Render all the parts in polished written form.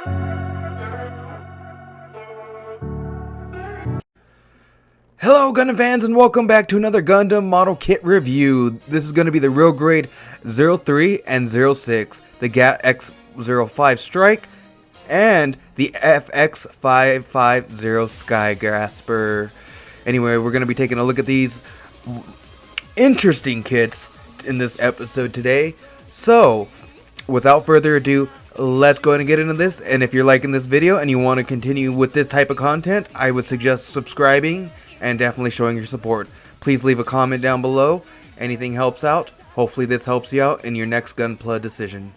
Hello Gundam fans and welcome back to another Gundam model kit review. This is going to be the real grade 03 and 06, the GAT X105 Strike, and the FX550 Skygrasper. Anyway, we're going to be taking a look at these interesting kits in this episode today. So, without further ado, let's go ahead and get into this. And if you're liking this video and you want to continue with this type of content, I would suggest subscribing and definitely showing your support. Please leave a comment down below. Anything helps out. Hopefully this helps you out in your next Gunpla decision.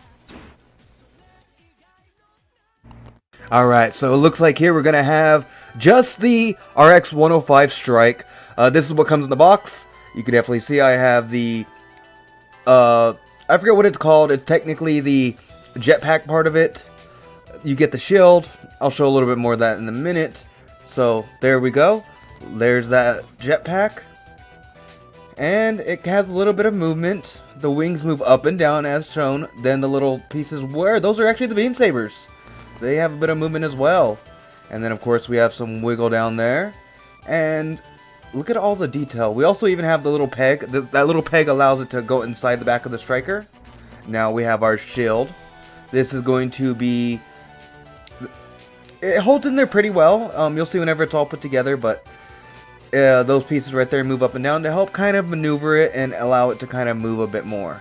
Alright, so it looks like here we're going to have just the RX-105 Strike. This is what comes in the box. You can definitely see I have the, I forget what it's called. It's technically the jetpack part of it. You get the shield. I'll show a little bit more of that in a minute. So there we go. There's that jetpack, and it has a little bit of movement. The wings move up and down as shown. Then the little pieces those are actually the beam sabers. They have a bit of movement as well. And then of course we have some wiggle down there. And look at all the detail. We also even have the little peg. That little peg allows it to go inside the back of the striker. Now we have our shield. This is going to be... It holds in there pretty well. You'll see whenever it's all put together, but those pieces right there move up and down to help kind of maneuver it and allow it to kind of move a bit more.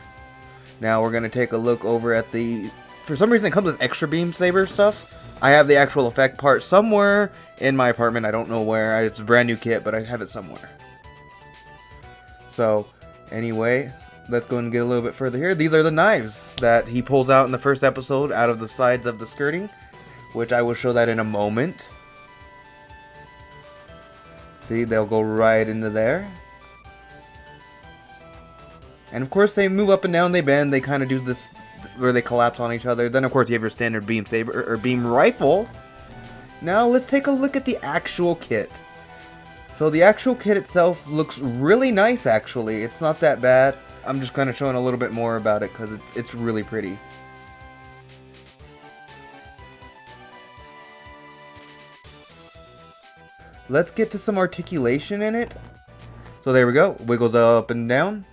Now we're going to take a look over at the... For some reason it comes with extra beam saber stuff. I have the actual effect part somewhere in my apartment. I don't know where. It's a brand new kit, but I have it somewhere. So, anyway, let's go and get a little bit further here. These are the knives that he pulls out in the first episode out of the sides of the skirting, which I will show that in a moment. See, they'll go right into there. And of course they move up and down, they bend, they kind of do this where they collapse on each other. Then of course you have your standard beam saber or beam rifle. Now let's take a look at the actual kit. So the actual kit itself looks really nice actually. It's not that bad. I'm just kind of showing a little bit more about it because it's really pretty. Let's get to some articulation in it. So there we go. Wiggles up and down.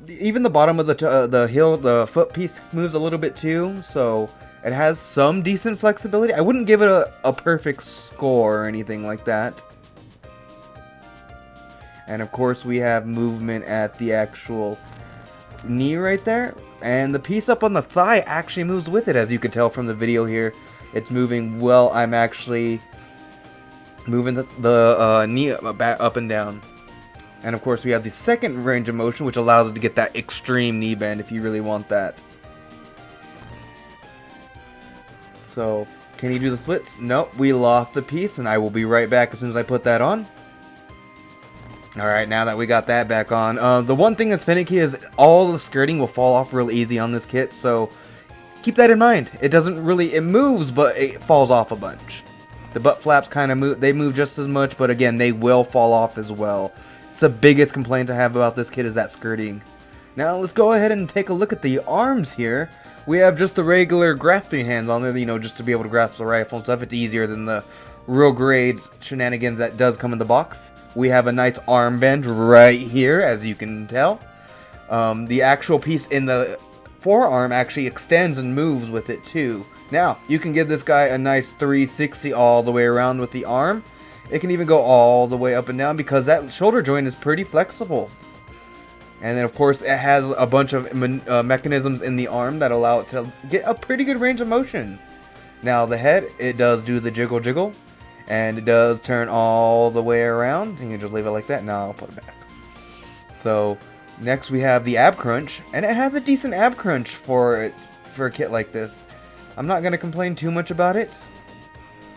Even the bottom of the foot piece moves a little bit too. So it has some decent flexibility. I wouldn't give it a perfect score or anything like that. And of course we have movement at the actual knee right there. And the piece up on the thigh actually moves with it, as you can tell from the video here. It's moving well. I'm actually moving the knee up and down. And of course we have the second range of motion, which allows it to get that extreme knee bend if you really want that. So, can you do the splits? Nope, we lost a piece, and I will be right back as soon as I put that on. Alright, now that we got that back on. The one thing that's finicky is all the skirting will fall off real easy on this kit, so keep that in mind. It doesn't really, it moves, but it falls off a bunch. The butt flaps kind of move, they move just as much, but again, they will fall off as well. It's the biggest complaint I have about this kit is that skirting. Now, let's go ahead and take a look at the arms here. We have just the regular grasping hands on there, you know, just to be able to grasp the rifle and stuff. It's easier than the real grade shenanigans that does come in the box. We have a nice armband right here, as you can tell. The actual piece in the forearm actually extends and moves with it too. Now, you can give this guy a nice 360 all the way around with the arm. It can even go all the way up and down because that shoulder joint is pretty flexible. And then, of course, it has a bunch of mechanisms in the arm that allow it to get a pretty good range of motion. Now, the head, it does do the jiggle jiggle. And it does turn all the way around. You can just leave it like that. Now I'll put it back. So, next we have the ab crunch. And it has a decent ab crunch for a kit like this. I'm not going to complain too much about it.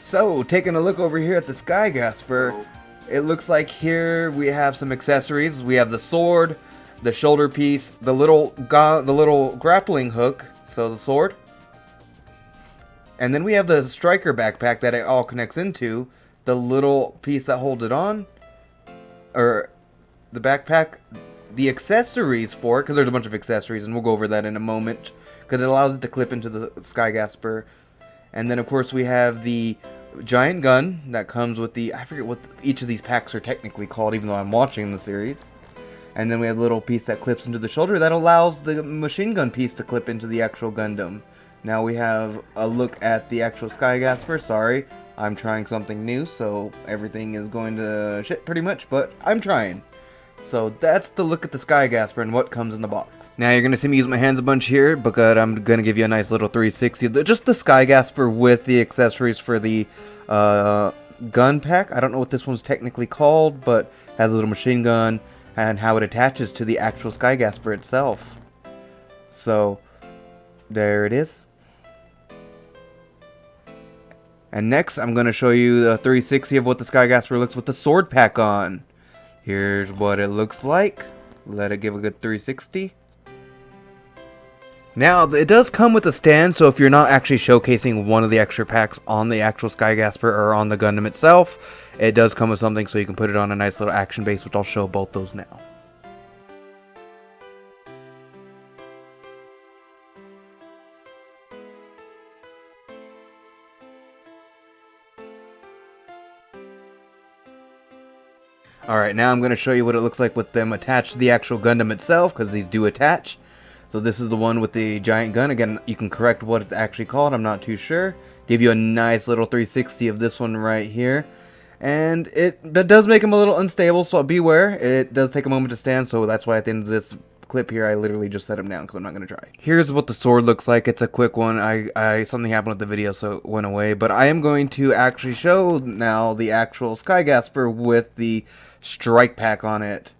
So, taking a look over here at the Skygrasper, it looks like here we have some accessories. We have the sword, the shoulder piece, the little grappling hook, so the sword. And then we have the striker backpack that it all connects into, the little piece that holds it on, or the backpack, the accessories for it, because there's a bunch of accessories, and we'll go over that in a moment, because it allows it to clip into the Skygrasper And then of course we have the giant gun that comes with the, I forget what each of these packs are technically called, even though I'm watching the series. And then we have a little piece that clips into the shoulder that allows the machine gun piece to clip into the actual Gundam. Now we have a look at the actual Skygrasper. Sorry, I'm trying something new, so everything is going to shit pretty much, but I'm trying. So that's the look at the Skygrasper and what comes in the box. Now you're going to see me use my hands a bunch here, because I'm going to give you a nice little 360. Just the Skygrasper with the accessories for the gun pack. I don't know what this one's technically called, but has a little machine gun and how it attaches to the actual Skygrasper itself. So there it is. And next I'm going to show you the 360 of what the Skygrasper looks with the sword pack on. Here's what it looks like. Let it give a good 360. Now, it does come with a stand, so if you're not actually showcasing one of the extra packs on the actual Skygrasper or on the Gundam itself, it does come with something so you can put it on a nice little action base, which I'll show both those now. Alright, now I'm going to show you what it looks like with them attached to the actual Gundam itself, because these do attach. So this is the one with the giant gun. Again, you can correct what it's actually called, I'm not too sure. Give you a nice little 360 of this one right here. And that does make him a little unstable, so beware. It does take a moment to stand, so that's why at the end of this clip here I literally just set him down because I'm not going to try. Here's what the sword looks like. It's a quick one. Something happened with the video, so it went away. But I am going to actually show now the actual Skygrasper with the strike pack on it.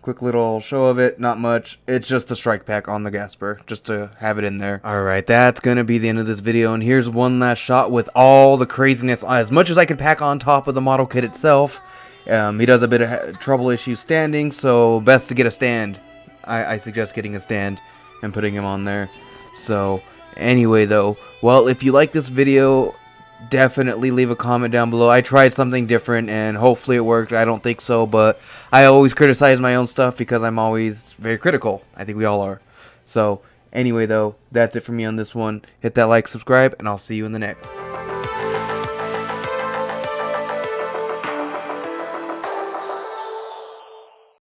Quick little show of it, not much. It's just the strike pack on the Gasper, just to have it in there. Alright, that's gonna be the end of this video, and here's one last shot with all the craziness, as much as I can pack on top of the model kit itself. He does a bit of trouble issues standing, so best to get a stand. I suggest getting a stand and putting him on there. So, anyway though, well, if you like this video, definitely leave a comment down below. I tried something different and hopefully it worked. I don't think so, but I always criticize my own stuff because I'm always very critical. I think we all are. So anyway though, that's it for me on this one. Hit that like, subscribe, and I'll see you in the next.